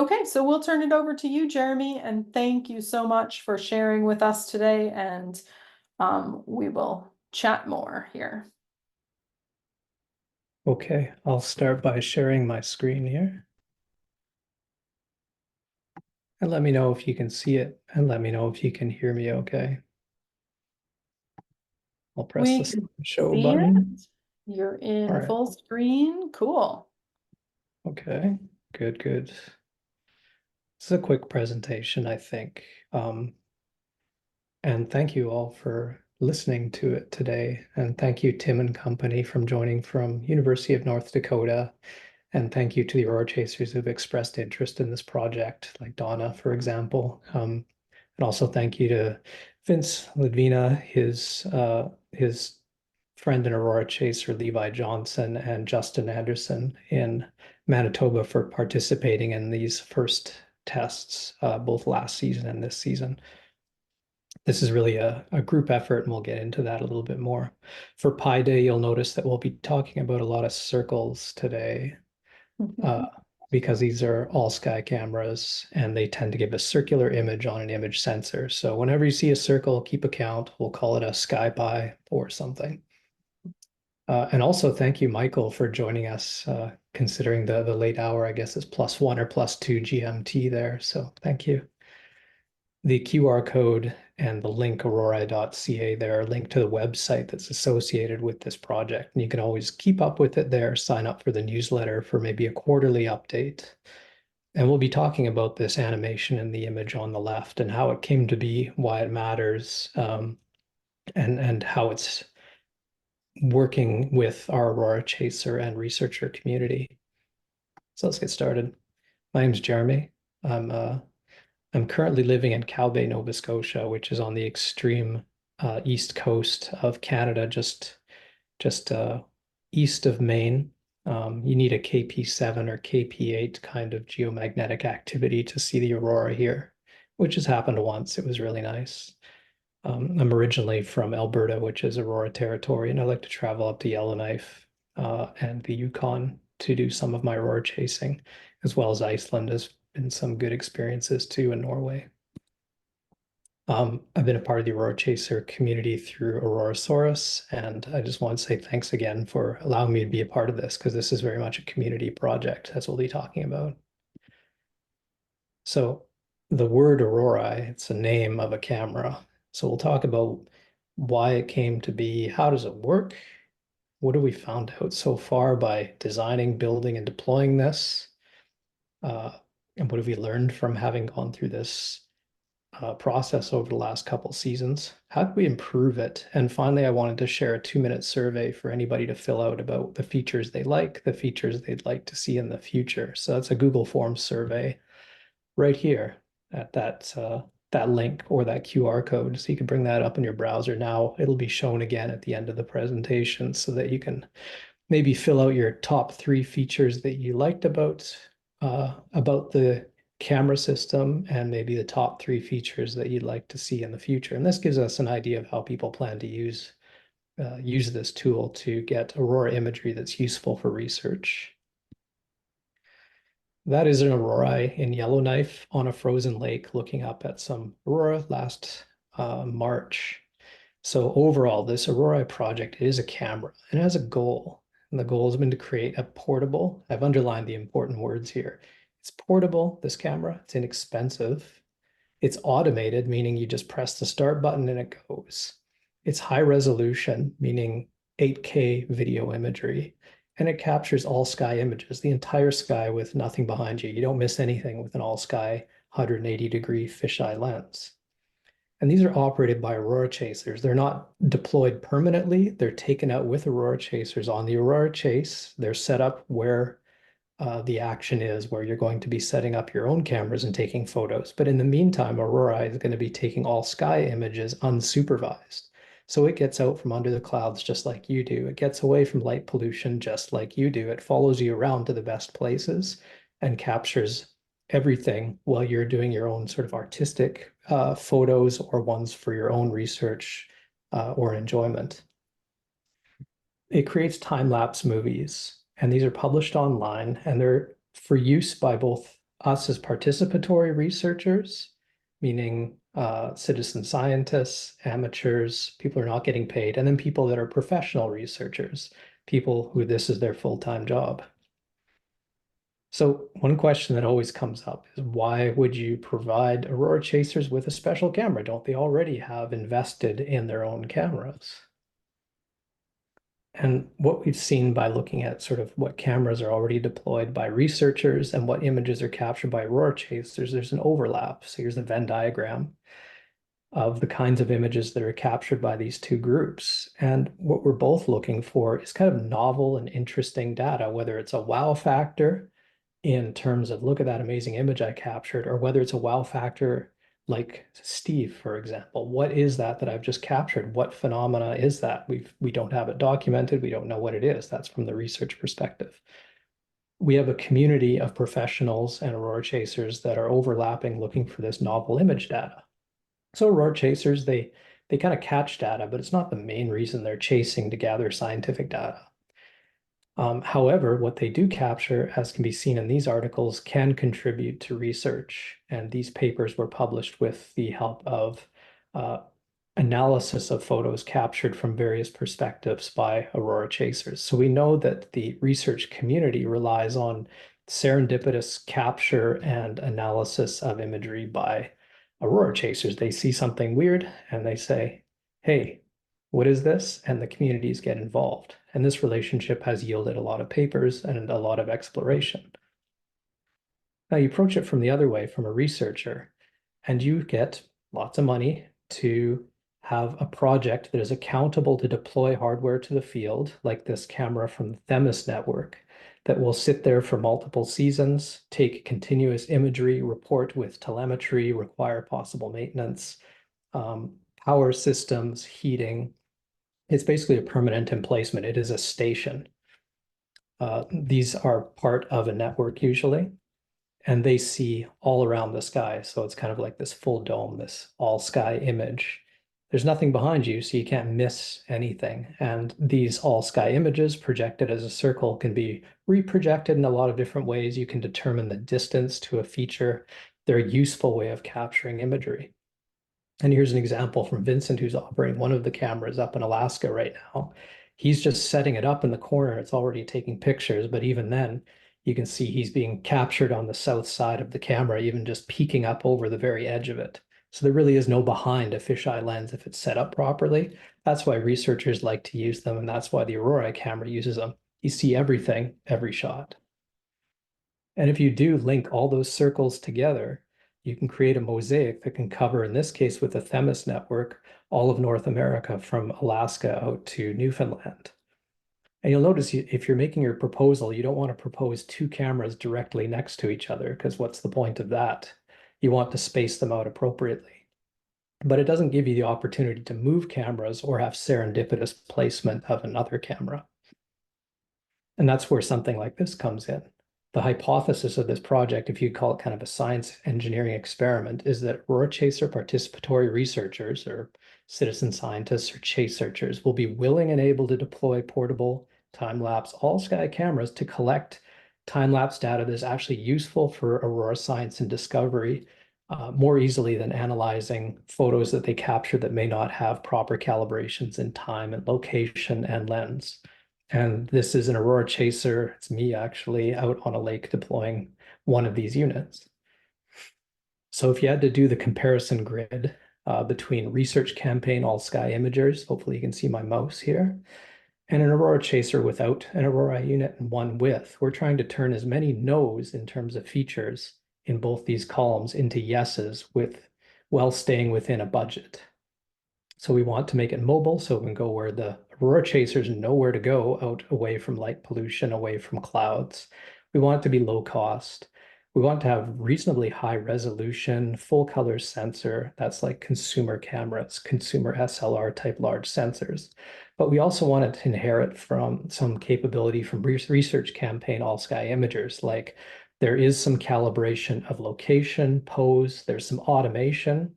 Okay, so we'll turn it over to you, Jeremy, and thank you so much for sharing with us today, and we will chat more here. Okay, I'll start by sharing my screen here. And let me know if you can see it, and let me know if you can hear me okay. I'll press We the can show see button. it. You're All in right. full screen. Cool. Okay, good. This is a quick presentation, I think. And thank you all for listening to it today. And thank you, Tim and company, from joining from University of North Dakota. And thank you to the Aurora Chasers who've expressed interest in this project, like Donna, for example. And also thank you to Vince Lidvina, his friend and Aurora Chaser, Levi Johnson, and Justin Anderson in Manitoba for participating in these first tests, both last season and this season. This is really a group effort, and we'll get into that a little bit more. For Pi Day, you'll notice that we'll be talking about a lot of circles today, uh, because these are all sky cameras and they tend to give a circular image on an image sensor. So whenever you see a circle, keep a count. We'll call it a sky pi or something. And also thank you, Michael, for joining us, considering the late hour. I guess it's +1 or +2 GMT there. So thank you. The QR code and the link aurora.ca there are linked to the website that's associated with this project. And you can always keep up with it there, sign up for the newsletter for maybe a quarterly update. And we'll be talking about this animation in the image on the left and how it came to be, why it matters, and how it's working with our Aurora Chaser and researcher community. So let's get started. My name's Jeremy. I'm currently living in Calgary, Nova Scotia, which is on the extreme east coast of Canada, just east of Maine. You need a KP7 or KP8 kind of geomagnetic activity to see the aurora here, which has happened once. It was really nice. I'm originally from Alberta, which is Aurora territory, and I like to travel up to Yellowknife and the Yukon to do some of my aurora chasing, as well as Iceland has been some good experiences too in Norway. I've been a part of the Aurora Chaser community through Aurorasaurus, and I just want to say thanks again for allowing me to be a part of this, because this is very much a community project, as we'll be talking about. So the word Aurora, it's a name of a camera. So we'll talk about why it came to be, how does it work, what have we found out so far by designing, building, and deploying this, and what have we learned from having gone through this process over the last couple seasons. How do we improve it? And finally, I wanted to share a 2-minute survey for anybody to fill out about the features they like, the features they'd like to see in the future. So that's a Google Forms survey right here at that link or that QR code. So you can bring that up in your browser now. It'll be shown again at the end of the presentation so that you can maybe fill out your top 3 features that you liked about the camera system, and maybe the top 3 features that you'd like to see in the future. And this gives us an idea of how people plan to use this tool to get aurora imagery that's useful for research. That is an aurora in Yellowknife on a frozen lake looking up at some aurora last March. So overall, this Aurora project is a camera and it has a goal. And the goal has been to create a portable, I've underlined the important words here. It's portable, this camera, it's inexpensive. It's automated, meaning you just press the start button and it goes. It's high resolution, meaning 8K video imagery. And it captures all sky images, the entire sky with nothing behind you. You don't miss anything with an all sky 180-degree fisheye lens. And these are operated by Aurora Chasers. They're not deployed permanently. They're taken out with Aurora Chasers on the Aurora Chase. They're set up where the action is, where you're going to be setting up your own cameras and taking photos. But in the meantime, Aurora is going to be taking all sky images unsupervised. So it gets out from under the clouds just like you do. It gets away from light pollution just like you do. It follows you around to the best places and captures everything while you're doing your own sort of artistic photos or ones for your own research or enjoyment. It creates time-lapse movies, and these are published online, and they're for use by both us as participatory researchers, meaning citizen scientists, amateurs, people who are not getting paid, and then people that are professional researchers, people who this is their full-time job. So one question that always comes up is why would you provide Aurora chasers with a special camera? Don't they already have invested in their own cameras? And what we've seen by looking at sort of what cameras are already deployed by researchers and what images are captured by Aurora chasers, there's an overlap. So here's a Venn diagram of the kinds of images that are captured by these two groups. And what we're both looking for is kind of novel and interesting data, whether it's a wow factor in terms of look at that amazing image I captured, or whether it's a wow factor like Steve, for example. What is that I've just captured? What phenomena is that? We don't have it documented. We don't know what it is. That's from the research perspective. We have a community of professionals and Aurora chasers that are overlapping looking for this novel image data. So Aurora chasers, they kind of catch data, but it's not the main reason they're chasing to gather scientific data. However, what they do capture, as can be seen in these articles, can contribute to research. And these papers were published with the help of analysis of photos captured from various perspectives by Aurora chasers. So we know that the research community relies on serendipitous capture and analysis of imagery by Aurora chasers. They see something weird and they say, hey, what is this? And the communities get involved. And this relationship has yielded a lot of papers and a lot of exploration. Now you approach it from the other way, from a researcher, and you get lots of money to have a project that is accountable to deploy hardware to the field, like this camera from the Themis network, that will sit there for multiple seasons, take continuous imagery, report with telemetry, require possible maintenance, power systems, heating. It's basically a permanent emplacement. It is a station. These are part of a network usually, and they see all around the sky. So it's kind of like this full dome, this all sky image. There's nothing behind you, so you can't miss anything. And these all sky images projected as a circle can be reprojected in a lot of different ways. You can determine the distance to a feature. They're a useful way of capturing imagery. And here's an example from Vincent, who's operating one of the cameras up in Alaska right now. He's just setting it up in the corner. It's already taking pictures, but even then, you can see he's being captured on the south side of the camera, even just peeking up over the very edge of it. So there really is no behind a fisheye lens if it's set up properly. That's why researchers like to use them, and that's why the Aurora camera uses them. You see everything, every shot. And if you do link all those circles together, you can create a mosaic that can cover, in this case with the Themis network, all of North America from Alaska out to Newfoundland. And you'll notice if you're making your proposal, you don't want to propose two cameras directly next to each other, because what's the point of that? You want to space them out appropriately. But it doesn't give you the opportunity to move cameras or have serendipitous placement of another camera. And that's where something like this comes in. The hypothesis of this project, if you call it kind of a science engineering experiment, is that Aurora chaser participatory researchers or citizen scientists or chase searchers will be willing and able to deploy portable time-lapse all-sky cameras to collect time-lapse data that is actually useful for Aurora science and discovery more easily than analyzing photos that they capture that may not have proper calibrations in time and location and lens. And this is an Aurora chaser. It's me actually out on a lake deploying one of these units. So if you had to do the comparison grid between research campaign all sky imagers, hopefully you can see my mouse here, and an Aurora chaser without an Aurora unit and one with, we're trying to turn as many no's in terms of features in both these columns into yeses while staying within a budget. So we want to make it mobile so we can go where the Aurora chasers know where to go, out away from light pollution, away from clouds. We want it to be low cost. We want to have reasonably high resolution, full color sensor. That's like consumer cameras, consumer SLR type large sensors. But we also want it to inherit from some capability from research campaign all sky imagers. Like there is some calibration of location, pose, there's some automation.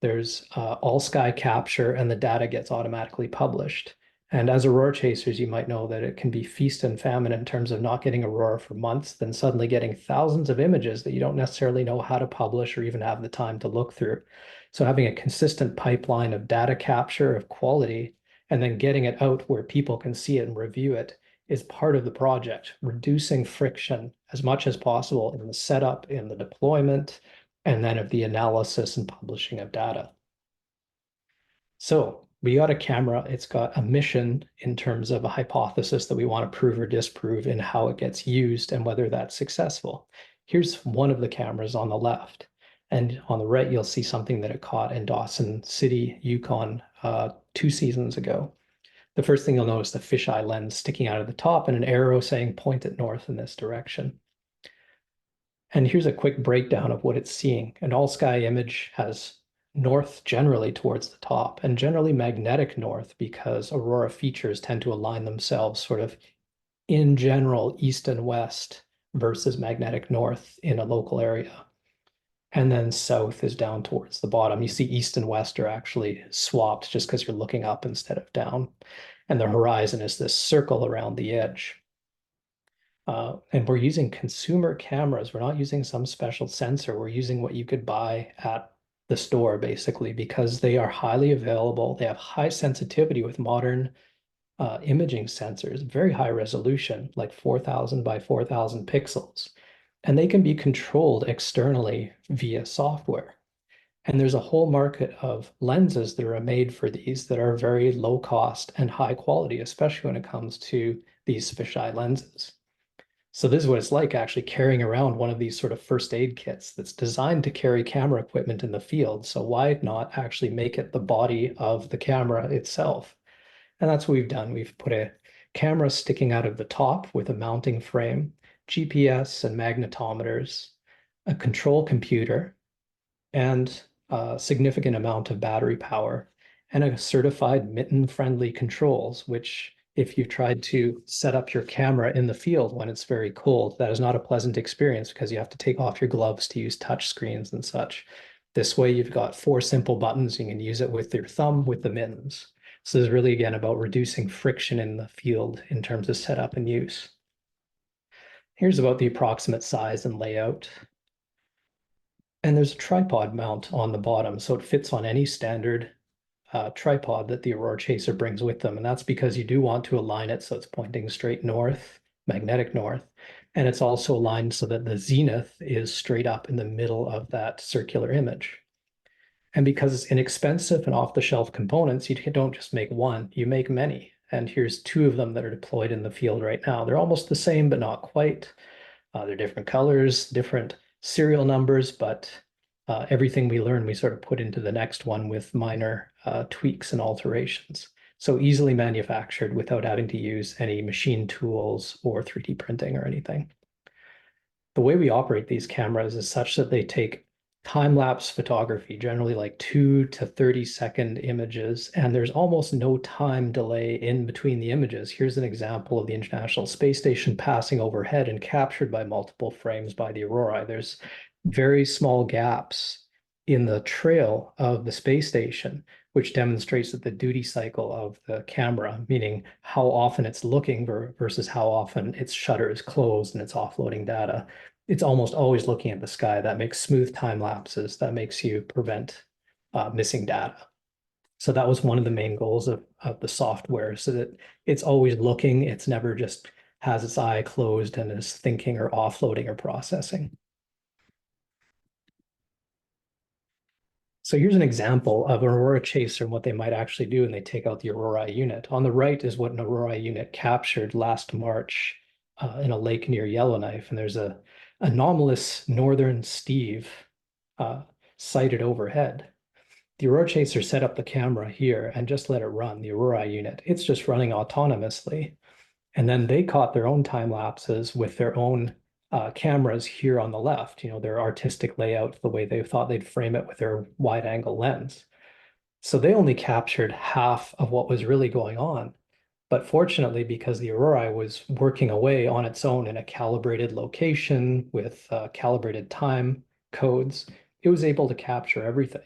There's all sky capture and the data gets automatically published. And as aurora chasers, you might know that it can be feast and famine in terms of not getting aurora for months, then suddenly getting thousands of images that you don't necessarily know how to publish or even have the time to look through. So having a consistent pipeline of data capture of quality and then getting it out where people can see it and review it is part of the project, reducing friction as much as possible in the setup, in the deployment, and then of the analysis and publishing of data. So we got a camera, it's got a mission in terms of a hypothesis that we want to prove or disprove in how it gets used and whether that's successful. Here's one of the cameras on the left. And on the right, you'll see something that it caught in Dawson City, Yukon, 2 seasons ago. The first thing you'll notice the fisheye lens sticking out of the top and an arrow saying point it north in this direction. And here's a quick breakdown of what it's seeing. An all-sky image has north generally towards the top and generally magnetic north because aurora features tend to align themselves sort of in general east and west versus magnetic north in a local area. And then south is down towards the bottom. You see east and west are actually swapped just because you're looking up instead of down. And the horizon is this circle around the edge. And we're using consumer cameras. We're not using some special sensor. We're using what you could buy at the store, basically, because they are highly available. They have high sensitivity with modern imaging sensors, very high resolution, like 4,000 by 4,000 pixels. And they can be controlled externally via software. And there's a whole market of lenses that are made for these that are very low cost and high quality, especially when it comes to these fisheye lenses. So this is what it's like actually carrying around one of these sort of first aid kits that's designed to carry camera equipment in the field. So why not actually make it the body of the camera itself? And that's what we've done. We've put a camera sticking out of the top with a mounting frame, GPS and magnetometers, a control computer, and a significant amount of battery power, and a certified mitten-friendly controls, which if you've tried to set up your camera in the field when it's very cold, that is not a pleasant experience because you have to take off your gloves to use touch screens and such. This way, you've got 4 simple buttons. You can use it with your thumb with the mittens. So this is really, again, about reducing friction in the field in terms of setup and use. Here's about the approximate size and layout. And there's a tripod mount on the bottom, so it fits on any standard tripod that the Aurora Chaser brings with them. And that's because you do want to align it so it's pointing straight north, magnetic north. And it's also aligned so that the zenith is straight up in the middle of that circular image. And because it's inexpensive and off-the-shelf components, you don't just make one, you make many. And here's 2 of them that are deployed in the field right now. They're almost the same, but not quite. They're different colors, different serial numbers, but everything we learn, we sort of put into the next one with minor tweaks and alterations. So easily manufactured without having to use any machine tools or 3D printing or anything. The way we operate these cameras is such that they take time-lapse photography, generally like 2 to 30-second images, and there's almost no time delay in between the images. Here's an example of the International Space Station passing overhead and captured by multiple frames by the Aurora. There's very small gaps in the trail of the space station, which demonstrates that the duty cycle of the camera, meaning how often it's looking versus how often its shutter is closed and it's offloading data, it's almost always looking at the sky. That makes smooth time lapses. That makes you prevent missing data. So that was one of the main goals of the software, so that it's always looking. It's never just has its eye closed and is thinking or offloading or processing. So here's an example of an Aurora Chaser and what they might actually do when they take out the Aurora unit. On the right is what an Aurora unit captured last March in a lake near Yellowknife. And there's a anomalous northern Steve sighted overhead. The Aurora Chaser set up the camera here and just let it run, the Aurora unit. It's just running autonomously. And then they caught their own time lapses with their own cameras here on the left, their artistic layout, the way they thought they'd frame it with their wide angle lens. So they only captured half of what was really going on. But fortunately, because the Aurora was working away on its own in a calibrated location with calibrated time codes, it was able to capture everything.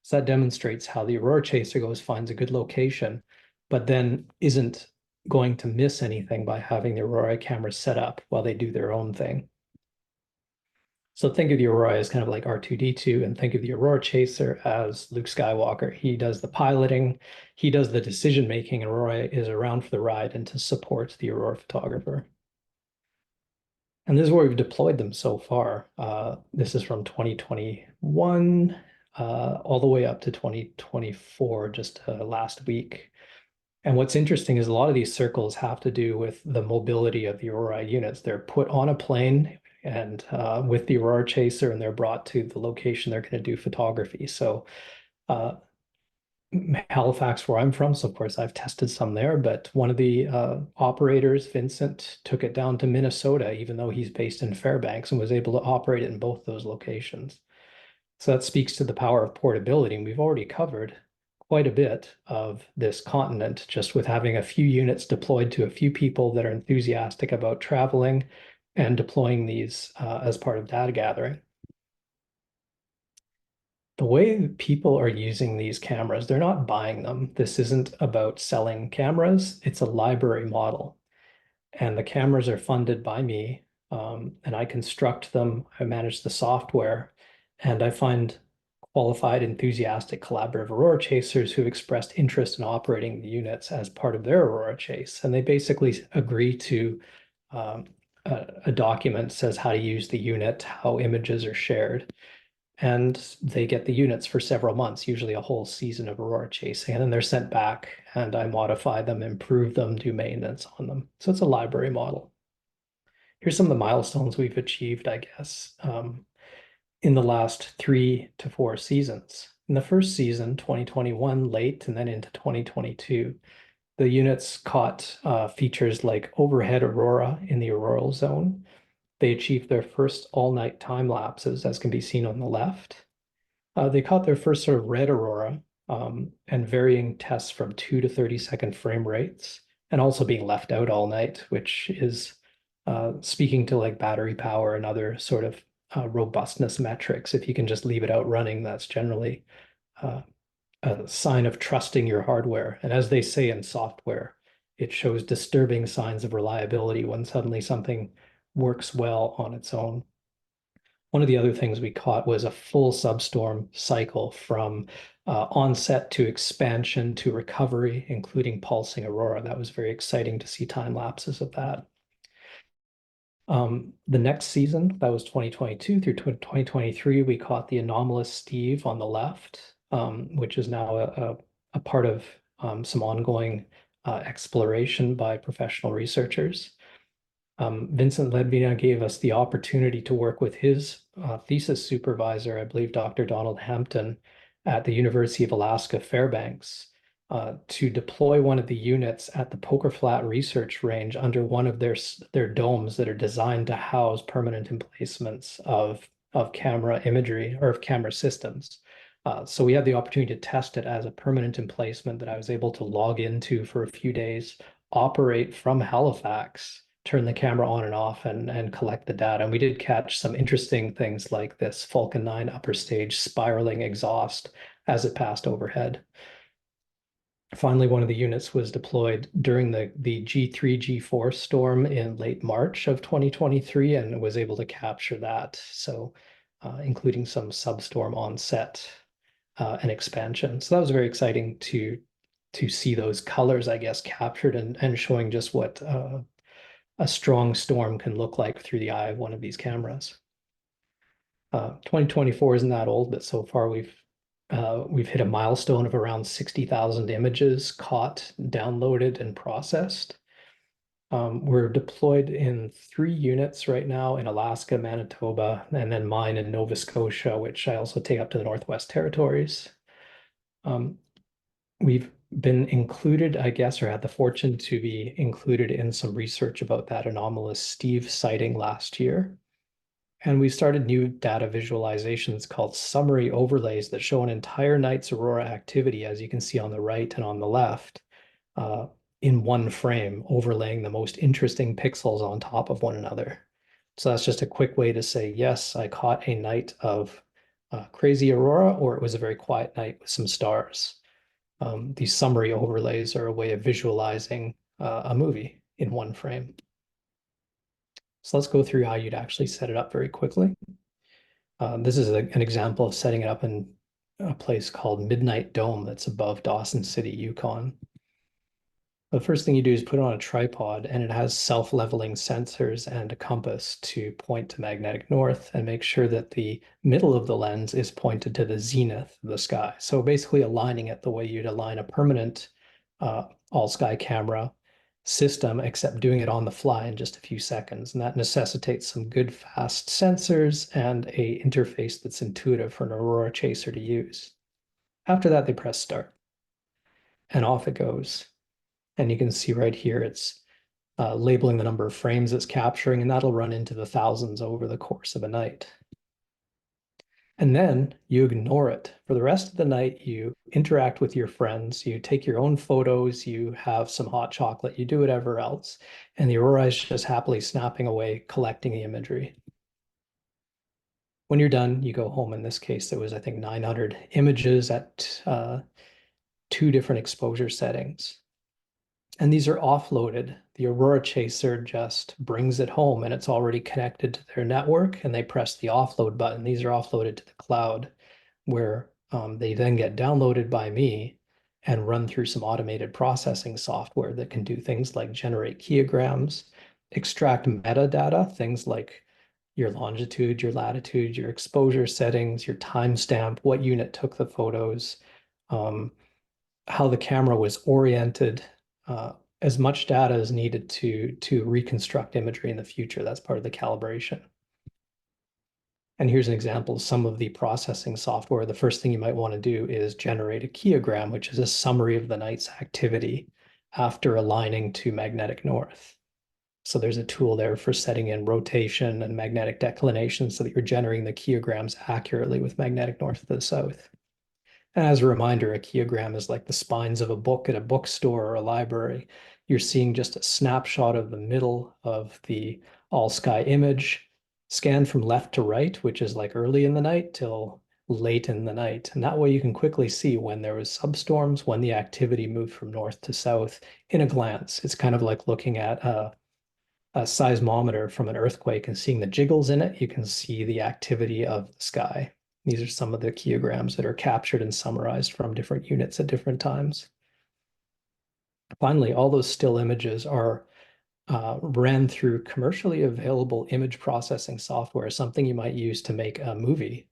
So that demonstrates how the Aurora Chaser goes, finds a good location, but then isn't going to miss anything by having the Aurora cameras set up while they do their own thing. So think of the Aurora as kind of like R2-D2, and think of the Aurora Chaser as Luke Skywalker. He does the piloting, he does the decision making, and Aurora is around for the ride and to support the Aurora photographer. And this is where we've deployed them so far. This is from 2021 all the way up to 2024, just last week. And what's interesting is a lot of these circles have to do with the mobility of the Aurora units. They're put on a plane and with the Aurora Chaser, and they're brought to the location they're going to do photography. So Halifax, where I'm from, so of course I've tested some there, but one of the operators, Vincent, took it down to Minnesota, even though he's based in Fairbanks, and was able to operate it in both those locations. So that speaks to the power of portability, and we've already covered quite a bit of this continent just with having a few units deployed to a few people that are enthusiastic about traveling and deploying these as part of data gathering. The way people are using these cameras, they're not buying them. This isn't about selling cameras, it's a library model. And the cameras are funded by me, and I construct them, I manage the software, and I find qualified, enthusiastic, collaborative Aurora chasers who expressed interest in operating the units as part of their Aurora chase. And they basically agree to a document that says how to use the unit, how images are shared. And they get the units for several months, usually a whole season of Aurora chasing. And then they're sent back, and I modify them, improve them, do maintenance on them. So it's a library model. Here's some of the milestones we've achieved, I guess, in the last 3 to 4 seasons. In the first season, 2021 late, and then into 2022, the units caught features like overhead aurora in the auroral zone. They achieved their first all-night time lapses, as can be seen on the left. They caught their first sort of red aurora and varying tests from 2 to 30-second frame rates, and also being left out all night, which is speaking to like battery power and other sort of robustness metrics. If you can just leave it out running, that's generally a sign of trusting your hardware. And as they say in software, it shows disturbing signs of reliability when suddenly something works well on its own. One of the other things we caught was a full substorm cycle from onset to expansion to recovery, including pulsing aurora. That was very exciting to see time lapses of that. The next season, that was 2022 through 2023, we caught the anomalous Steve on the left, which is now a part of some ongoing exploration by professional researchers. Vincent Ledvina gave us the opportunity to work with his thesis supervisor, I believe Dr. Donald Hampton, at the University of Alaska Fairbanks, to deploy one of the units at the Poker Flat Research Range under one of their domes that are designed to house permanent emplacements of camera imagery or of camera systems. So we had the opportunity to test it as a permanent emplacement that I was able to log into for a few days, operate from Halifax, turn the camera on and off, and collect the data. And we did catch some interesting things like this Falcon 9 upper stage spiraling exhaust as it passed overhead. Finally, one of the units was deployed during the G3, G4 storm in late March of 2023 and was able to capture that. So including some substorm onset and expansion. So that was very exciting to see those colors, I guess, captured and showing just what a strong storm can look like through the eye of one of these cameras. 2024 isn't that old, but so far we've hit a milestone of around 60,000 images caught, downloaded, and processed. We're deployed in 3 units right now in Alaska, Manitoba, and then mine in Nova Scotia, which I also take up to the Northwest Territories. We've been included, I guess, or had the fortune to be included in some research about that anomalous Steve sighting last year. And we started new data visualizations called summary overlays that show an entire night's aurora activity, as you can see on the right and on the left, in one frame, overlaying the most interesting pixels on top of one another. So that's just a quick way to say, yes, I caught a night of crazy aurora, or it was a very quiet night with some stars. These summary overlays are a way of visualizing a movie in one frame. So let's go through how you'd actually set it up very quickly. This is an example of setting it up in a place called Midnight Dome that's above Dawson City, Yukon. The first thing you do is put it on a tripod, and it has self-leveling sensors and a compass to point to magnetic north and make sure that the middle of the lens is pointed to the zenith of the sky. So basically aligning it the way you'd align a permanent all-sky camera system, except doing it on the fly in just a few seconds. And that necessitates some good fast sensors and a interface that's intuitive for an Aurora chaser to use. After that, they press start, and off it goes. And you can see right here, it's labeling the number of frames it's capturing, and that'll run into the thousands over the course of a night. And then you ignore it. For the rest of the night, you interact with your friends, you take your own photos, you have some hot chocolate, you do whatever else, and the aurora is just happily snapping away, collecting the imagery. When you're done, you go home. In this case, there was, I think, 900 images at 2 different exposure settings. And these are offloaded. The Aurora Chaser just brings it home and it's already connected to their network, and they press the offload button. These are offloaded to the cloud where they then get downloaded by me and run through some automated processing software that can do things like generate keyograms, extract metadata, things like your longitude, your latitude, your exposure settings, your timestamp, what unit took the photos, how the camera was oriented, as much data is needed to reconstruct imagery in the future. That's part of the calibration. And here's an example of some of the processing software. The first thing you might want to do is generate a keyogram, which is a summary of the night's activity after aligning to magnetic north. So there's a tool there for setting in rotation and magnetic declination so that you're generating the keyograms accurately with magnetic north to the south. And as a reminder, a keyogram is like the spines of a book at a bookstore or a library. You're seeing just a snapshot of the middle of the all sky image, scanned from left to right, which is like early in the night till late in the night. And that way you can quickly see when there was substorms, when the activity moved from north to south in a glance. It's kind of like looking at a seismometer from an earthquake and seeing the jiggles in it. You can see the activity of the sky. These are some of the keyograms that are captured and summarized from different units at different times. Finally, all those still images are ran through commercially available image processing software, something you might use to make a movie.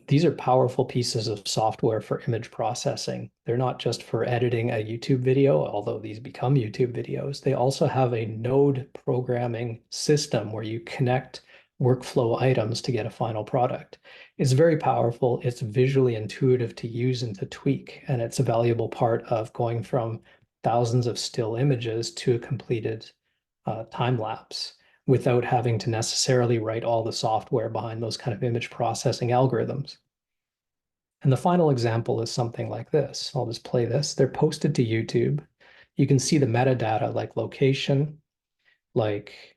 These are powerful pieces of software for image processing. They're not just for editing a YouTube video, although these become YouTube videos. They also have a node programming system where you connect workflow items to get a final product. It's very powerful. It's visually intuitive to use and to tweak, and it's a valuable part of going from thousands of still images to a completed time lapse without having to necessarily write all the software behind those kind of image processing algorithms. And the final example is something like this. I'll just play this. They're posted to YouTube. You can see the metadata like location, like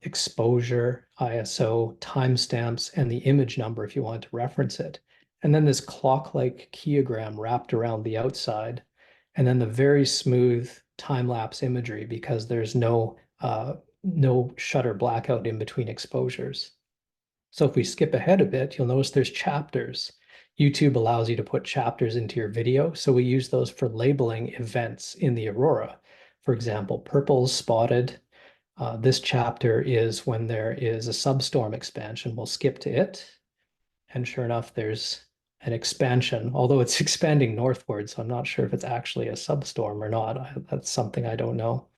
exposure, ISO, timestamps, and the image number if you want to reference it. And then this clock-like keyogram wrapped around the outside, and then the very smooth time-lapse imagery because there's no shutter blackout in between exposures. So if we skip ahead a bit, you'll notice there's chapters. YouTube allows you to put chapters into your video, so we use those for labeling events in the aurora. For example, purple spotted. This chapter is when there is a substorm expansion. We'll skip to it. And sure enough, there's an expansion, although it's expanding northward, so I'm not sure if it's actually a substorm or not. That's something I don't know.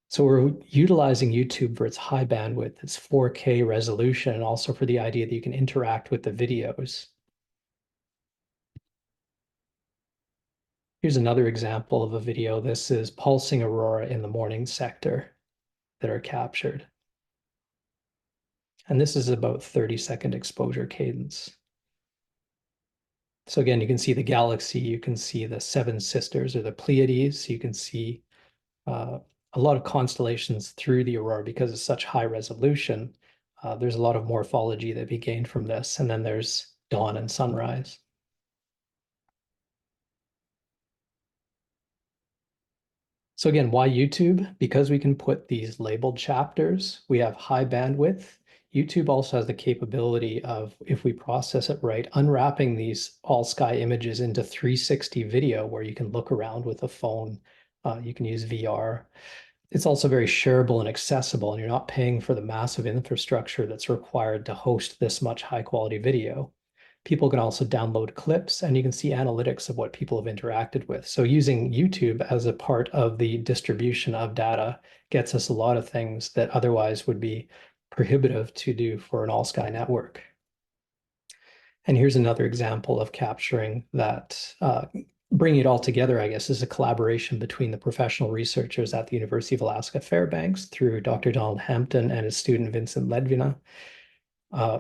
So we're utilizing YouTube for its high bandwidth, its 4K resolution, and also for the idea that you can interact with the videos. Here's another example of a video. This is pulsing aurora in the morning sector that are captured. And this is about 30-second exposure cadence. So again, you can see the galaxy, you can see the seven sisters or the Pleiades, you can see a lot of constellations through the aurora because it's such high resolution. There's a lot of morphology that be gained from this. And then there's dawn and sunrise. So again, why YouTube? Because we can put these labeled chapters. We have high bandwidth. YouTube also has the capability of, if we process it right, unwrapping these all sky images into 360 video where you can look around with a phone. You can use VR. It's also very shareable and accessible, and you're not paying for the massive infrastructure that's required to host this much high quality video. People can also download clips, and you can see analytics of what people have interacted with. So using YouTube as a part of the distribution of data gets us a lot of things that otherwise would be prohibitive to do for an all-sky network. And here's another example of capturing that, bringing it all together, I guess, is a collaboration between the professional researchers at the University of Alaska Fairbanks through Dr. Donald Hampton and his student Vincent Ledvina.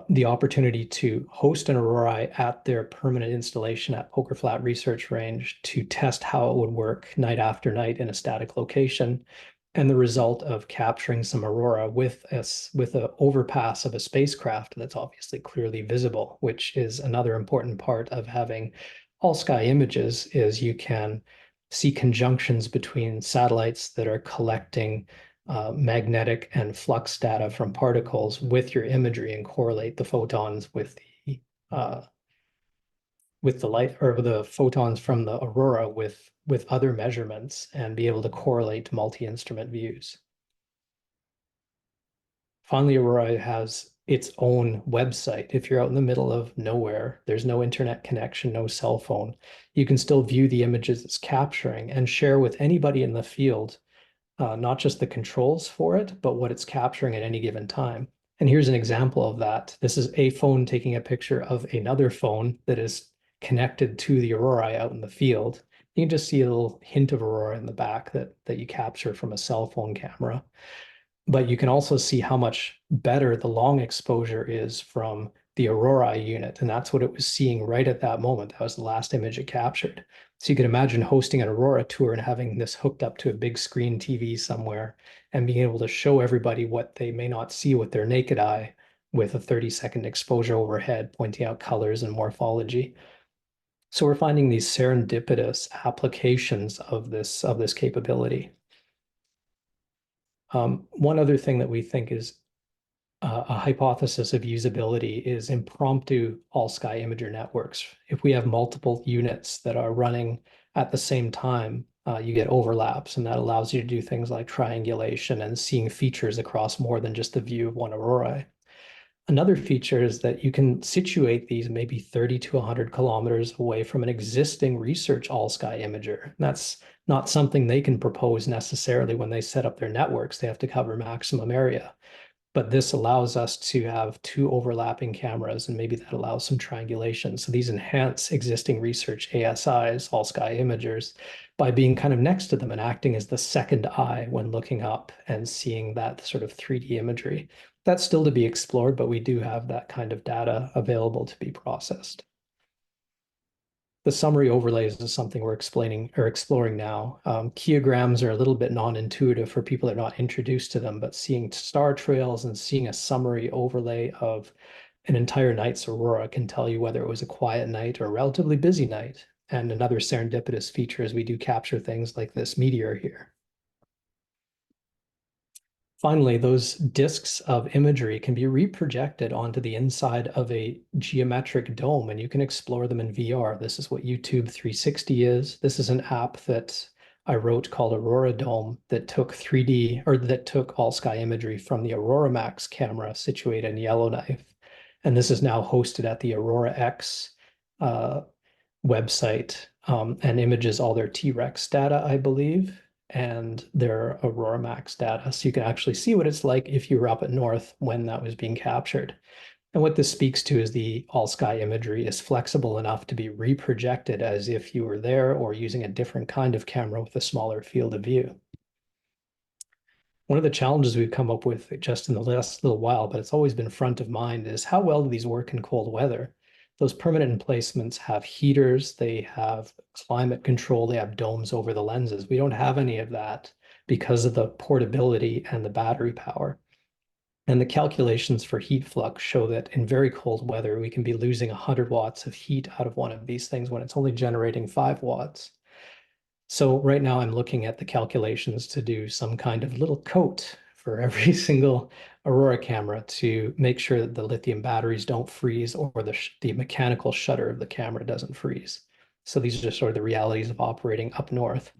The opportunity to host an aurora at their permanent installation at Poker Flat Research Range to test how it would work night after night in a static location, and the result of capturing some aurora with an overpass of a spacecraft that's obviously clearly visible, which is another important part of having all sky images, is you can see conjunctions between satellites that are collecting magnetic and flux data from particles with your imagery and correlate the photons with the light, or the photons from the aurora with other measurements, and be able to correlate multi-instrument views. Finally, Aurora has its own website. If you're out in the middle of nowhere, there's no internet connection, no cell phone, you can still view the images it's capturing and share with anybody in the field, not just the controls for it, but what it's capturing at any given time. And here's an example of that. This is a phone taking a picture of another phone that is connected to the aurora out in the field. You can just see a little hint of aurora in the back that you capture from a cell phone camera. But you can also see how much better the long exposure is from the Aurora unit. And that's what it was seeing right at that moment. That was the last image it captured. So you can imagine hosting an Aurora tour and having this hooked up to a big screen TV somewhere and being able to show everybody what they may not see with their naked eye with a 30-second exposure overhead, pointing out colors and morphology. So we're finding these serendipitous applications of this capability. One other thing that we think is a hypothesis of usability is impromptu all-sky imager networks. If we have multiple units that are running at the same time, you get overlaps, and that allows you to do things like triangulation and seeing features across more than just the view of one aurora. Another feature is that you can situate these maybe 30 to 100 kilometers away from an existing research all-sky imager. That's not something they can propose necessarily when they set up their networks. They have to cover maximum area. But this allows us to have two overlapping cameras, and maybe that allows some triangulation. So these enhance existing research ASIs, all-sky imagers, by being kind of next to them and acting as the second eye when looking up and seeing that sort of 3D imagery. That's still to be explored, but we do have that kind of data available to be processed. The summary overlays is something we're explaining or exploring now. Kiograms are a little bit non-intuitive for people that are not introduced to them, but seeing star trails and seeing a summary overlay of an entire night's aurora can tell you whether it was a quiet night or a relatively busy night. And another serendipitous feature is we do capture things like this meteor here. Finally, those disks of imagery can be reprojected onto the inside of a geometric dome, and you can explore them in VR. This is what YouTube 360 is. This is an app that I wrote called Aurora Dome that took 3D, or that took all sky imagery from the Aurora Max camera situated in Yellowknife. And this is now hosted at the Aurora X website, and images all their T-Rex data, I believe, and their Aurora Max data. So you can actually see what it's like if you were up at north when that was being captured. And what this speaks to is the all sky imagery is flexible enough to be reprojected as if you were there or using a different kind of camera with a smaller field of view. One of the challenges we've come up with just in the last little while, but it's always been front of mind, is how well do these work in cold weather? Those permanent emplacements have heaters, they have climate control, they have domes over the lenses. We don't have any of that because of the portability and the battery power. And the calculations for heat flux show that in very cold weather, we can be losing 100 watts of heat out of one of these things when it's only generating 5 watts. So right now I'm looking at the calculations to do some kind of little coat for every single Aurora camera to make sure that the lithium batteries don't freeze or the mechanical shutter of the camera doesn't freeze. So these are just sort of the realities of operating up north.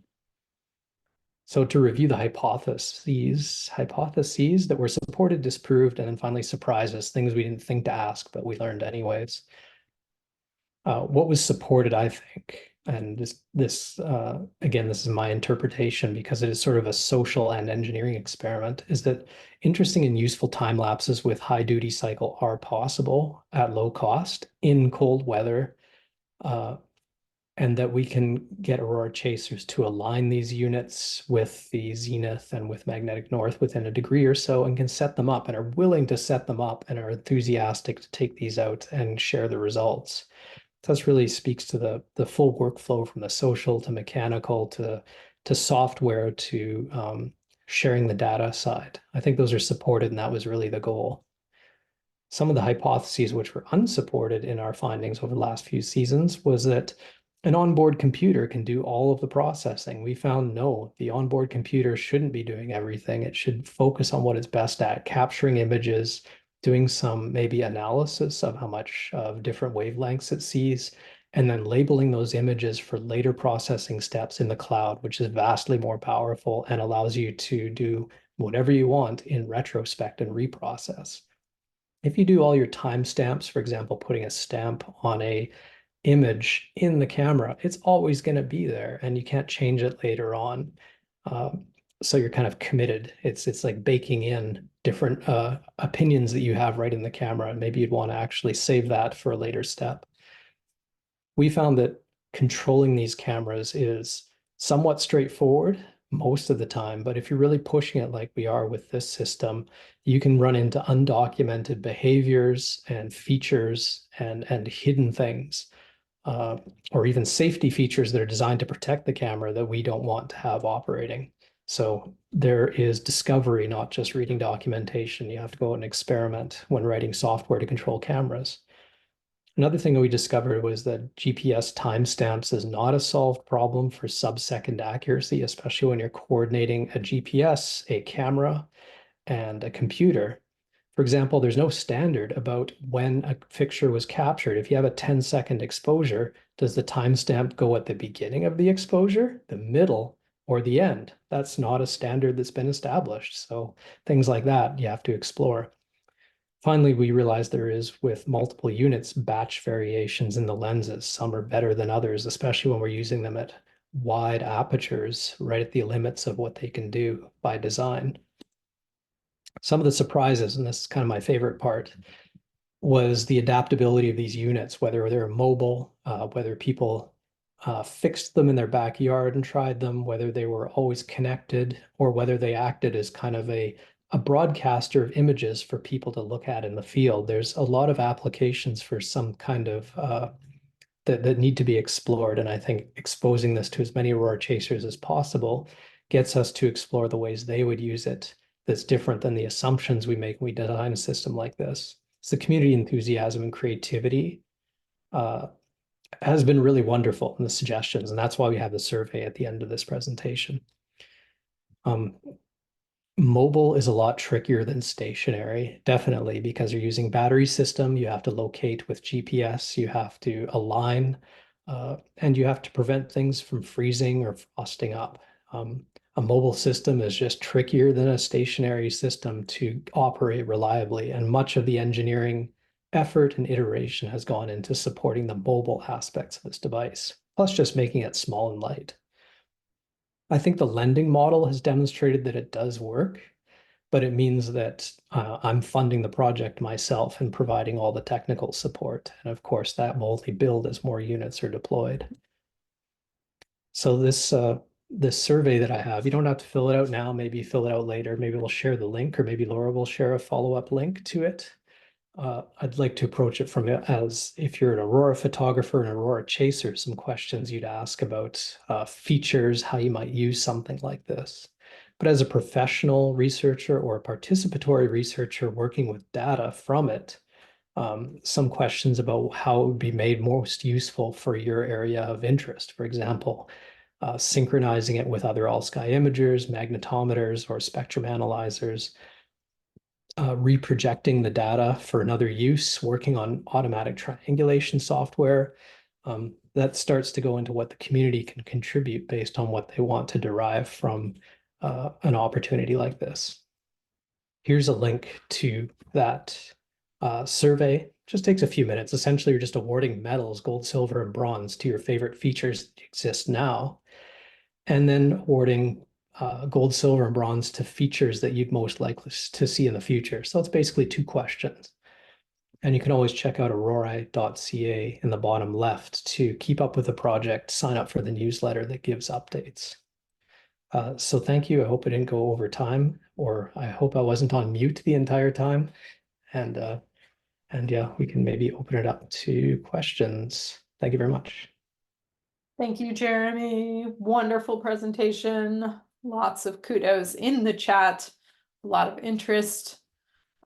So to review the hypotheses that were supported, disproved, and then finally surprises, things we didn't think to ask, but we learned anyways. What was supported, I think, and again, this is my interpretation because it is sort of a social and engineering experiment, is that interesting and useful time lapses with high duty cycle are possible at low cost in cold weather, and that we can get Aurora chasers to align these units with the zenith and with magnetic north within a degree or so, and can set them up and are willing to set them up and are enthusiastic to take these out and share the results. This really speaks to the full workflow from the social to mechanical to software to sharing the data side. I think those are supported, and that was really the goal. Some of the hypotheses which were unsupported in our findings over the last few seasons was that an onboard computer can do all of the processing. We found no, the onboard computer shouldn't be doing everything. It should focus on what it's best at, capturing images, doing some maybe analysis of how much of different wavelengths it sees, and then labeling those images for later processing steps in the cloud, which is vastly more powerful and allows you to do whatever you want in retrospect and reprocess. If you do all your timestamps, for example, putting a stamp on a image in the camera, it's always going to be there and you can't change it later on. So you're kind of committed. It's like baking in different opinions that you have right in the camera, and maybe you'd want to actually save that for a later step. We found that controlling these cameras is somewhat straightforward most of the time, but if you're really pushing it like we are with this system, you can run into undocumented behaviors and features and hidden things, or even safety features that are designed to protect the camera that we don't want to have operating. So there is discovery, not just reading documentation. You have to go and experiment when writing software to control cameras. Another thing that we discovered was that GPS timestamps is not a solved problem for sub-second accuracy, especially when you're coordinating a GPS, a camera, and a computer. For example, there's no standard about when a picture was captured. If you have a 10-second exposure, does the timestamp go at the beginning of the exposure, the middle, or the end? That's not a standard that's been established. So things like that you have to explore. Finally, we realized there is, with multiple units, batch variations in the lenses. Some are better than others, especially when we're using them at wide apertures, right at the limits of what they can do by design. Some of the surprises, and this is kind of my favorite part, was the adaptability of these units, whether they're mobile, whether people fixed them in their backyard and tried them, whether they were always connected, or whether they acted as kind of a broadcaster of images for people to look at in the field. There's a lot of applications for some kind of that need to be explored. And I think exposing this to as many Aurora chasers as possible gets us to explore the ways they would use it that's different than the assumptions we make when we design a system like this. So the community enthusiasm and creativity has been really wonderful in the suggestions, and that's why we have the survey at the end of this presentation. Mobile is a lot trickier than stationary, definitely, because you're using battery system, you have to locate with GPS, you have to align, and you have to prevent things from freezing or frosting up. A mobile system is just trickier than a stationary system to operate reliably, and much of the engineering effort and iteration has gone into supporting the mobile aspects of this device, plus just making it small and light. I think the lending model has demonstrated that it does work, but it means that I'm funding the project myself and providing all the technical support. And of course, that will only build as more units are deployed. So this survey that I have, you don't have to fill it out now, maybe fill it out later. Maybe we'll share the link, or maybe Laura will share a follow-up link to it. I'd like to approach it from as if you're an Aurora photographer, an Aurora chaser, some questions you'd ask about features, how you might use something like this. But as a professional researcher or a participatory researcher working with data from it, some questions about how it would be made most useful for your area of interest. For example, synchronizing it with other all-sky imagers, magnetometers, or spectrum analyzers, reprojecting the data for another use, working on automatic triangulation software. That starts to go into what the community can contribute based on what they want to derive from an opportunity like this. Here's a link to that survey. Just takes a few minutes. Essentially, you're just awarding medals, gold, silver, and bronze to your favorite features that exist now, and then awarding gold, silver, and bronze to features that you'd most likely to see in the future. So it's basically 2 questions. And you can always check out aurora.ca in the bottom left to keep up with the project, sign up for the newsletter that gives updates. So thank you. I hope I didn't go over time, or I hope I wasn't on mute the entire time. And yeah, we can maybe open it up to questions. Thank you very much. Thank you, Jeremy. Wonderful presentation. Lots of kudos in the chat. A lot of interest.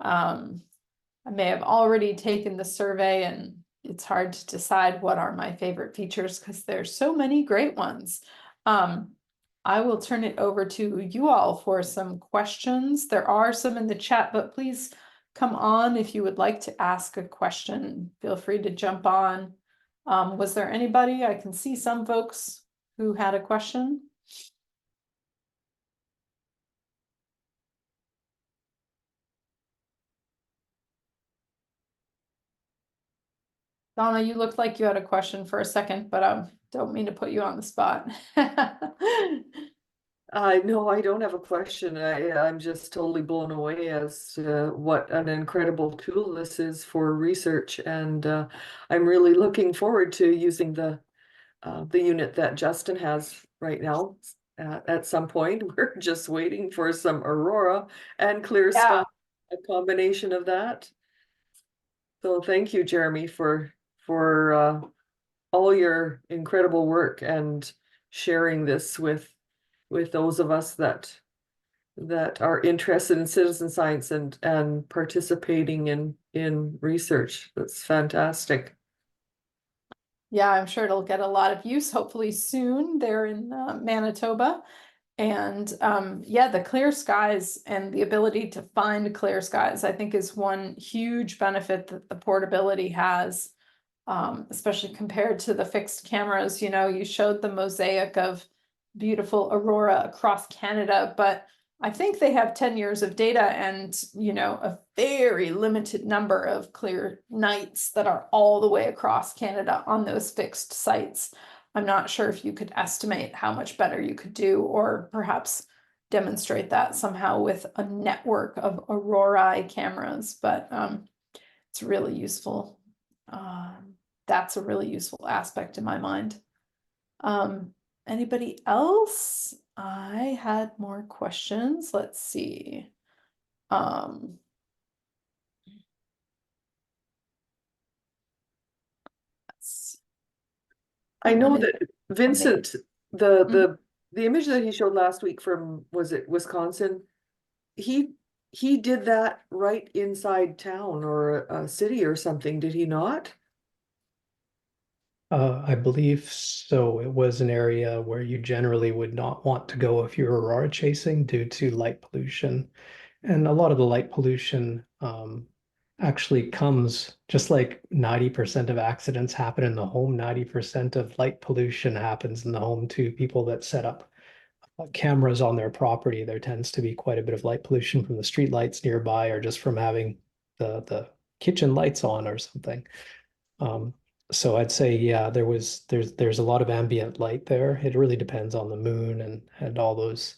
I may have already taken the survey, and it's hard to decide what are my favorite features because there's so many great ones. I will turn it over to you all for some questions. There are some in the chat, but please come on if you would like to ask a question. Feel free to jump on. Was there anybody? I can see some folks who had a question. Donna, you looked like you had a question for a second, but I don't mean to put you on the spot. No, I don't have a question. I'm just totally blown away as to what an incredible tool this is for research, and I'm really looking forward to using the unit that Justin has right now. At some point, we're just waiting for some aurora and clear sky, a combination of that. So thank you, Jeremy, for all your incredible work and sharing this with those of us that are interested in citizen science and participating in research. That's fantastic. Yeah, I'm sure it'll get a lot of use, hopefully soon. They're in Manitoba. And yeah, the clear skies and the ability to find clear skies, I think, is one huge benefit that the portability has, especially compared to the fixed cameras. You know, you showed the mosaic of beautiful aurora across Canada, but I think they have 10 years of data and, you know, a very limited number of clear nights that are all the way across Canada on those fixed sites. I'm not sure if you could estimate how much better you could do, or perhaps demonstrate that somehow with a network of aurora cameras, but it's really useful. That's a really useful aspect in my mind. Anybody else? I had more questions. Let's see. I know that Vincent, the image that he showed last week from, was it Wisconsin? He did that right inside town or a city or something, did he not? I believe so. It was an area where you generally would not want to go if you're aurora chasing due to light pollution. And a lot of the light pollution actually comes, just like 90% of accidents happen in the home, 90% of light pollution happens in the home to people that set up cameras on their property. There tends to be quite a bit of light pollution from the street lights nearby, or just from having the kitchen lights on or something. So I'd say, yeah, there's a lot of ambient light there. It really depends on the moon and all those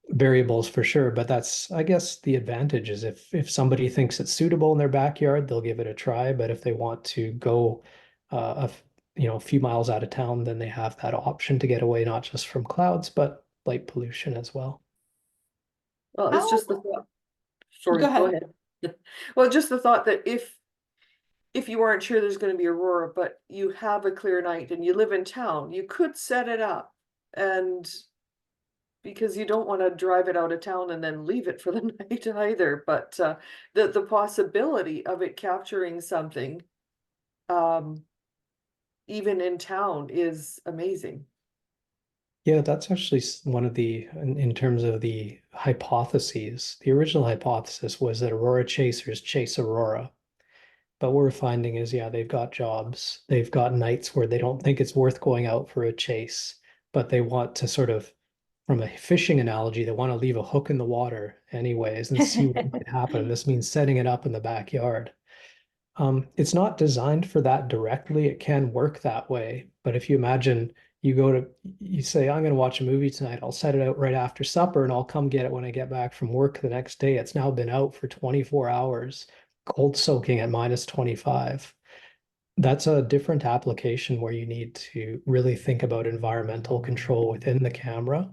variables for sure. But that's, I guess, the advantage is if somebody thinks it's suitable in their backyard, they'll give it a try. But if they want to go a few miles out of town, then they have that option to get away not just from clouds, but light pollution as well. Well, it's just the thought. Sorry, Go go ahead. ahead. Well, just the thought that if you aren't sure there's going to be aurora, but you have a clear night and you live in town, you could set it up, and because you don't want to drive it out of town and then leave it for the night either. But the possibility of it capturing something, even in town, is amazing. Yeah, that's actually one of the, in terms of the hypotheses, the original hypothesis was that Aurora chasers chase Aurora. But what we're finding is, yeah, they've got jobs. They've got nights where they don't think it's worth going out for a chase, but they want to sort of, from a fishing analogy, they want to leave a hook in the water anyways and see what might happen. This means setting it up in the backyard. It's not designed for that directly. It can work that way. But if you imagine you say, I'm going to watch a movie tonight, I'll set it out right after supper and I'll come get it when I get back from work the next day. It's now been out for 24 hours, cold soaking at -25. That's a different application where you need to really think about environmental control within the camera.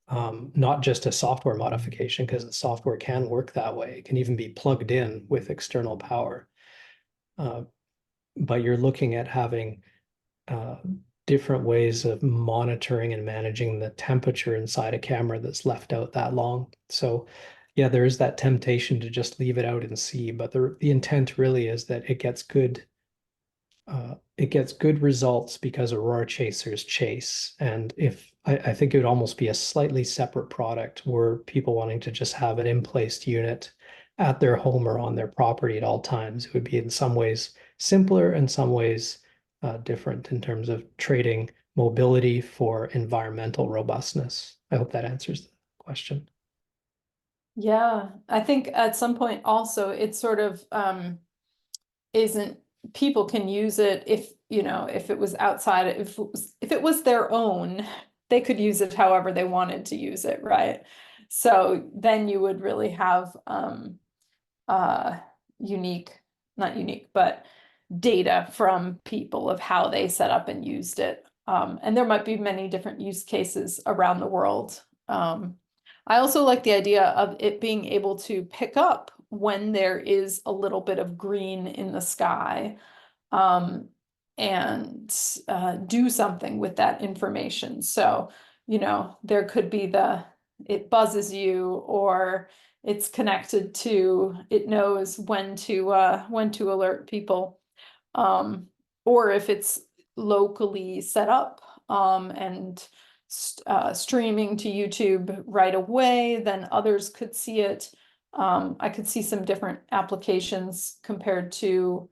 Not just a software modification, because the software can work that way. It can even be plugged in with external power. But you're looking at having uh, different ways of monitoring and managing the temperature inside a camera that's left out that long. So yeah, there is that temptation to just leave it out and see, but the intent really is that it gets good results because Aurora chasers chase. And if I think it would almost be a slightly separate product where people wanting to just have an in-placed unit at their home or on their property at all times. It would be in some ways simpler, in some ways different in terms of trading mobility for environmental robustness. I hope that answers the question. Yeah, I think at some point also it sort of isn't, people can use it if, if it was outside, if it was their own, they could use it however they wanted to use it, right? So then you would really have unique, not unique, but data from people of how they set up and used it. And there might be many different use cases around the world. I also like the idea of it being able to pick up when there is a little bit of green in the sky, and do something with that information. So, there could be it buzzes you, or it's connected to, it knows when to alert people. Or if it's locally set up, and streaming to YouTube right away, then others could see it. I could see some different applications compared to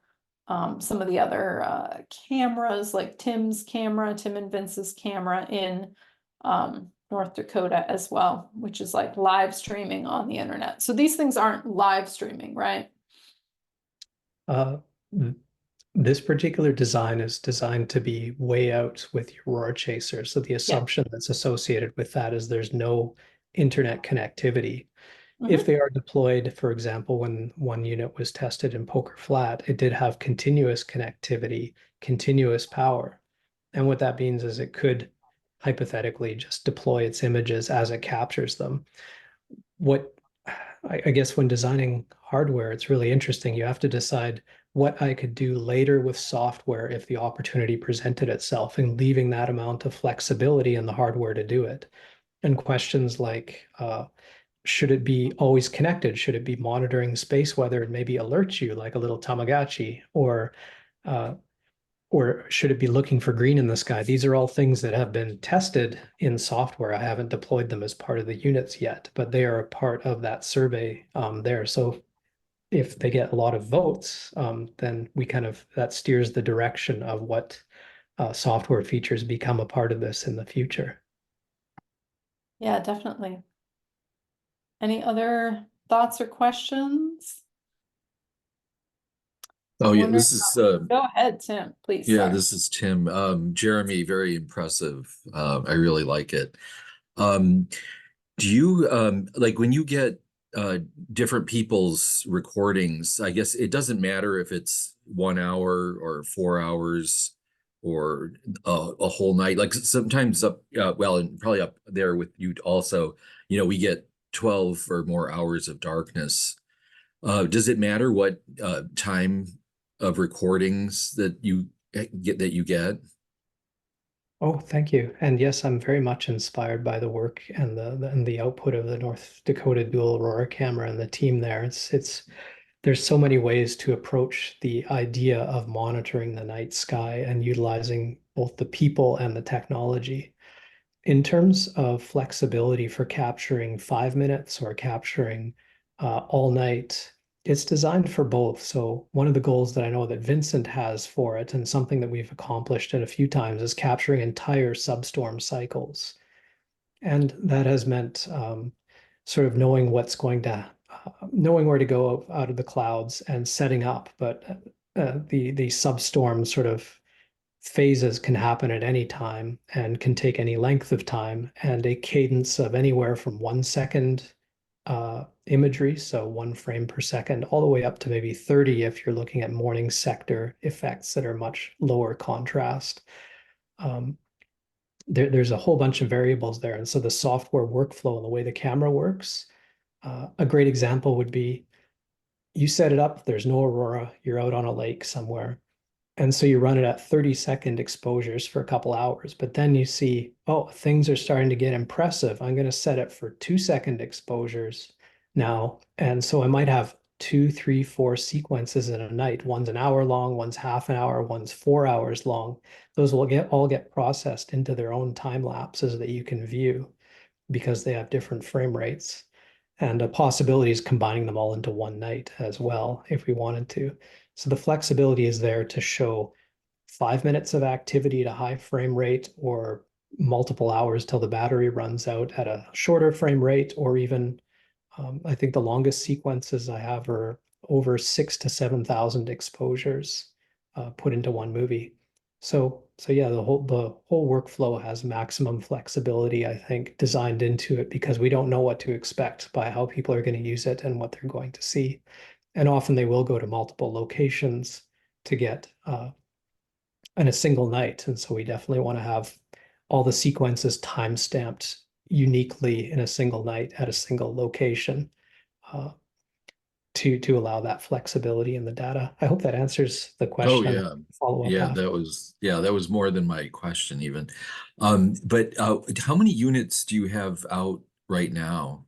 some of the other cameras, like Tim and Vince's camera in North Dakota as well, which is like live streaming on the internet. So these things aren't live streaming, right? Uh, this particular design is designed to be way out with your Aurora chaser. So the assumption that's associated with that is there's no internet connectivity. If they are deployed, for example, when one unit was tested in Poker Flat, it did have continuous connectivity, continuous power. And what that means is it could hypothetically just deploy its images as it captures them. What I guess when designing hardware, it's really interesting. You have to decide what I could do later with software if the opportunity presented itself, and leaving that amount of flexibility in the hardware to do it. And questions like, should it be always connected? Should it be monitoring space weather and maybe alert you like a little Tamagotchi? Or should it be looking for green in the sky? These are all things that have been tested in software. I haven't deployed them as part of the units yet, but they are a part of that survey there. So if they get a lot of votes, then that steers the direction of what software features become a part of this in the future. Yeah, definitely. Any other thoughts or questions? Oh I'm yeah, wondering this is Go ahead, Tim, please. yeah, Sorry. this is Tim. Jeremy, very impressive. I really like it. Um, do you like when you get uh different people's recordings? I guess it doesn't matter if it's 1 hour or 4 hours or a whole night. Like sometimes up well, and probably up there with you also, we get 12 or more hours of darkness. Does it matter what time of recordings that you get? Oh, thank you. And yes, I'm very much inspired by the work and the output of the North Dakota dual Aurora camera and the team there. There's so many ways to approach the idea of monitoring the night sky and utilizing both the people and the technology. In terms of flexibility for capturing 5 minutes or capturing all night, it's designed for both. So one of the goals that I know that Vincent has for it, and something that we've accomplished it a few times, is capturing entire substorm cycles. And that has meant sort of knowing what's going to, knowing where to go out of the clouds and setting up. But the substorm sort of phases can happen at any time and can take any length of time, and a cadence of anywhere from 1 second imagery, so 1 frame per second, all the way up to maybe 30 if you're looking at morning sector effects that are much lower contrast. There's a whole bunch of variables there. And so the software workflow and the way the camera works, a great example would be you set it up, there's no aurora, you're out on a lake somewhere. And so you run it at 30-second exposures for a couple hours, but then you see, oh, things are starting to get impressive. I'm going to set it for 2-second exposures now. And so I might have 2, 3, 4 sequences in a night. One's an hour long, one's half an hour, one's 4 hours long. Those will all get processed into their own time lapses that you can view because they have different frame rates. And a possibility is combining them all into one night as well, if we wanted to. So the flexibility is there to show 5 minutes of activity at a high frame rate, or multiple hours till the battery runs out at a shorter frame rate, or even I think the longest sequences I have are over 6,000 to 7,000 exposures put into one movie. So yeah, the whole workflow has maximum flexibility, I think, designed into it, because we don't know what to expect by how people are going to use it and what they're going to see. And often they will go to multiple locations to get in a single night. And so we definitely want to have all the sequences time stamped uniquely in a single night at a single location uh, to allow that flexibility in the data. I hope that answers the Oh, question. yeah. Follow up Yeah, after. that was more than my question even. But how many units do you have out right now?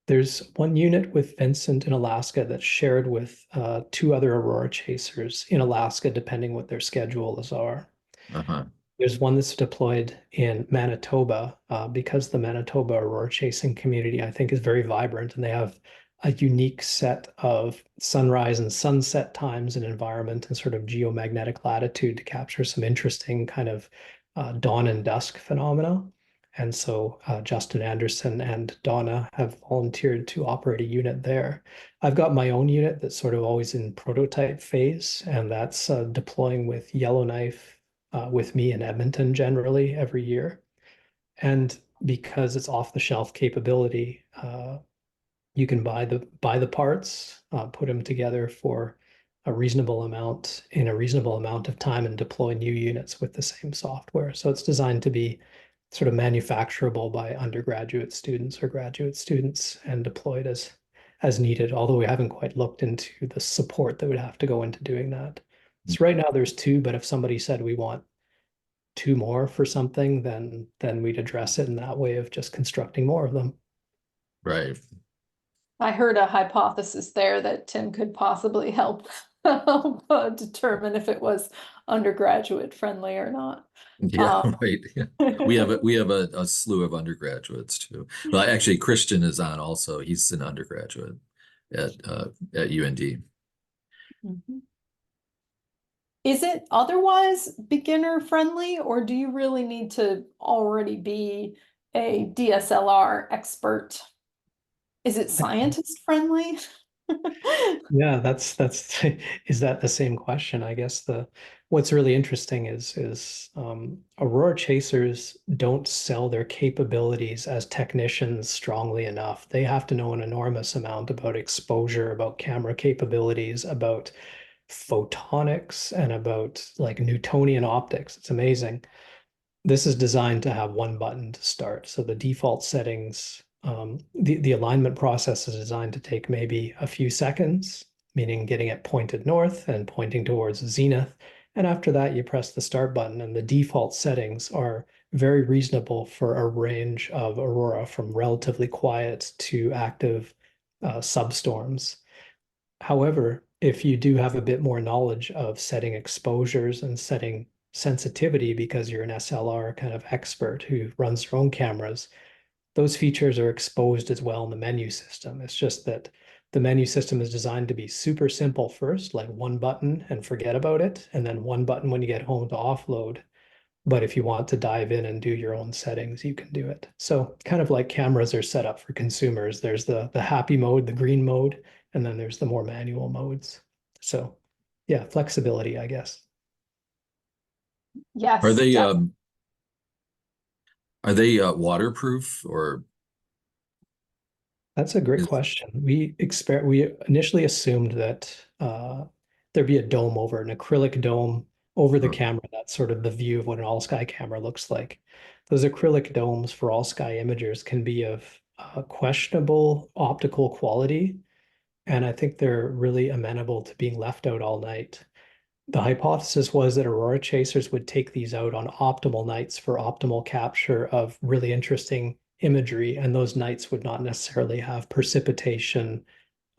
There's one unit with Vincent in Alaska that's shared with 2 other Aurora chasers in Alaska, depending what their schedules are. Uh-huh. There's one that's deployed in Manitoba because the Manitoba Aurora chasing community, I think, is very vibrant, and they have a unique set of sunrise and sunset times and environment and sort of geomagnetic latitude to capture some interesting kind of dawn and dusk phenomena. And so Justin Anderson and Donna have volunteered to operate a unit there. I've got my own unit that's sort of always in prototype phase, and that's deploying with Yellowknife with me in Edmonton generally every year. And because it's off the shelf capability, you can buy the parts, put them together for a reasonable amount in a reasonable amount of time, and deploy new units with the same software. So it's designed to be sort of manufacturable by undergraduate students or graduate students and deployed as needed, although we haven't quite looked into the support that would have to go into doing that. So right now there's 2, but if somebody said we want 2 more for something, then we'd address it in that way of just constructing more of them. Right. I heard a hypothesis there that Tim could possibly help determine if it was undergraduate friendly or not. Yeah, right. Yeah. We have a slew of undergraduates too. Well, actually, Christian is on also. He's an undergraduate at UND. Mhm. Is it otherwise beginner friendly, or do you really need to already be a DSLR expert? Is it scientist friendly? Yeah, that's is that the same question? I guess what's really interesting is Aurora chasers don't sell their capabilities as technicians strongly enough. They have to know an enormous amount about exposure, about camera capabilities, about photonics, and about like Newtonian optics. It's amazing. This is designed to have one button to start. So the default settings, the alignment process is designed to take maybe a few seconds, meaning getting it pointed north and pointing towards zenith. And after that, you press the start button, and the default settings are very reasonable for a range of aurora from relatively quiet to active substorms. However, if you do have a bit more knowledge of setting exposures and setting sensitivity because you're an SLR kind of expert who runs their own cameras, those features are exposed as well in the menu system. It's just that the menu system is designed to be super simple first, like one button and forget about it, and then one button when you get home to offload. But if you want to dive in and do your own settings, you can do it. So kind of like cameras are set up for consumers. There's the happy mode, the green mode, and then there's the more manual modes. So yeah, flexibility, I guess. Yes. Are they def- waterproof, or That's a great is, question. We initially assumed that there'd be a dome over an acrylic dome over the or camera. That's sort of the view of what an all-sky camera looks like. Those acrylic domes for all-sky imagers can be of questionable optical quality, and I think they're really amenable to being left out all night. The hypothesis was that aurora chasers would take these out on optimal nights for optimal capture of really interesting imagery, and those nights would not necessarily have precipitation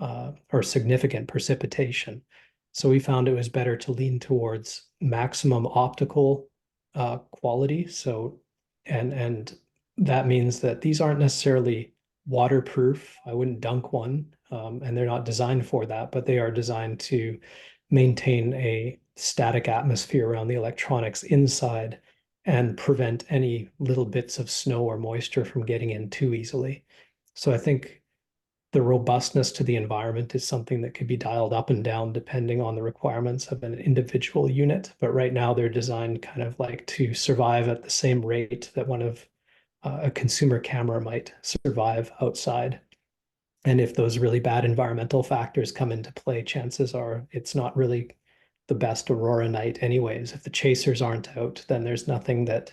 or significant precipitation. So we found it was better to lean towards maximum optical quality. So, and that means that these aren't necessarily waterproof. I wouldn't dunk one, and they're not designed for that, but they are designed to maintain a static atmosphere around the electronics inside and prevent any little bits of snow or moisture from getting in too easily. So I think the robustness to the environment is something that could be dialed up and down depending on the requirements of an individual unit. But right now they're designed kind of like to survive at the same rate that one of a consumer camera might survive outside. And if those really bad environmental factors come into play, chances are it's not really the best aurora night anyways. If the chasers aren't out, then there's nothing that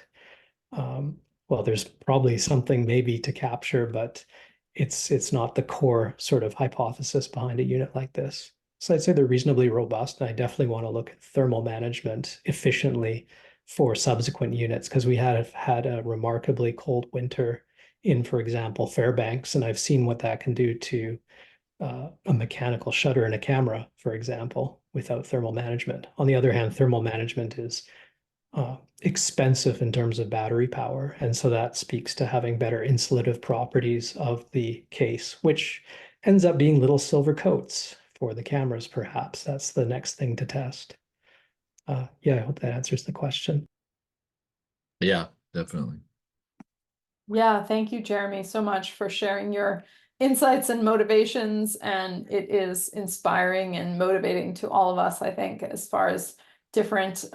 well, there's probably something maybe to capture, but it's not the core sort of hypothesis behind a unit like this. So I'd say they're reasonably robust, and I definitely want to look at thermal management efficiently for subsequent units because we have had a remarkably cold winter in, for example, Fairbanks, and I've seen what that can do to a mechanical shutter in a camera, for example, without thermal management. On the other hand, thermal management is expensive in terms of battery power. And so that speaks to having better insulative properties of the case, which ends up being little silver coats for the cameras, perhaps. That's the next thing to test. Yeah, I hope that answers the question. yeah, definitely. Yeah, thank you, Jeremy, so much for sharing your insights and motivations. And it is inspiring and motivating to all of us, I think, as far as different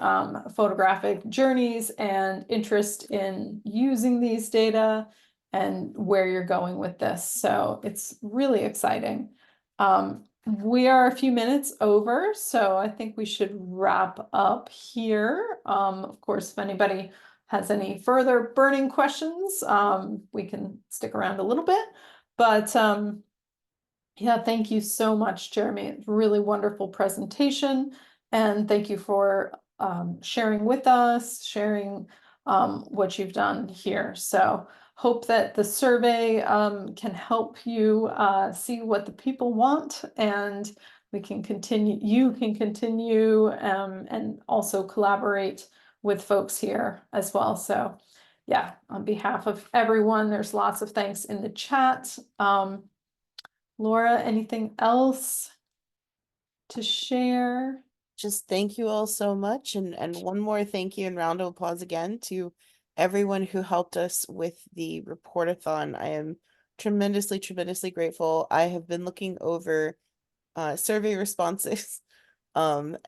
photographic journeys and interest in using these data and where you're going with this. So it's really exciting. We are a few minutes over, so I think we should wrap up here. Of course, if anybody has any further burning questions, we can stick around a little bit. But yeah, thank you so much, Jeremy. Really wonderful presentation. And thank you for sharing with us, sharing what you've done here. So hope that the survey can help you see what the people want, and we can continue, you can continue and also collaborate with folks here as well. So yeah, on behalf of everyone, there's lots of thanks in the chat. Laura, anything else to share? Just thank you all so much. And one more thank you and round of applause again to everyone who helped us with the reportathon. I am tremendously, tremendously grateful. I have been looking over survey responses and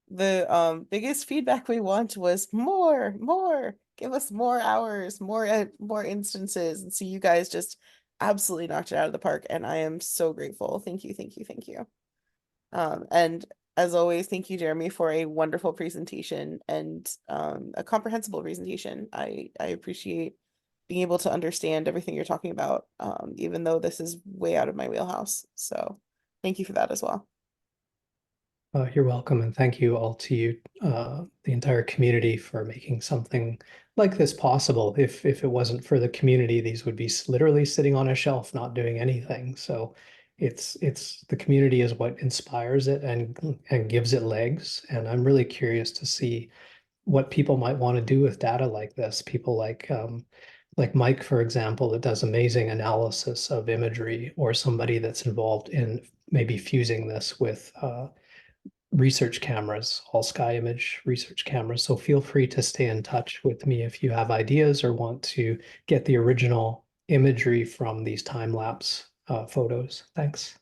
the biggest feedback we want was more, give us more hours, more instances. And so you guys just absolutely knocked it out of the park, and I am so grateful. Thank you, thank you, thank you. And as always, thank you, Jeremy, for a wonderful presentation and a comprehensible presentation. I appreciate being able to understand everything you're talking about, even though this is way out of my wheelhouse. So thank you for that as well. You're welcome, and thank you all to you, the entire community, for making something like this possible. If it wasn't for the community, these would be literally sitting on a shelf, not doing anything. So it's the community is what inspires it and gives it legs. And I'm really curious to see what people might want to do with data like this. People like Mike, for example, that does amazing analysis of imagery, or somebody that's involved in maybe fusing this with research cameras, all sky image research cameras. So feel free to stay in touch with me if you have ideas or want to get the original imagery from these time lapse photos. Thanks.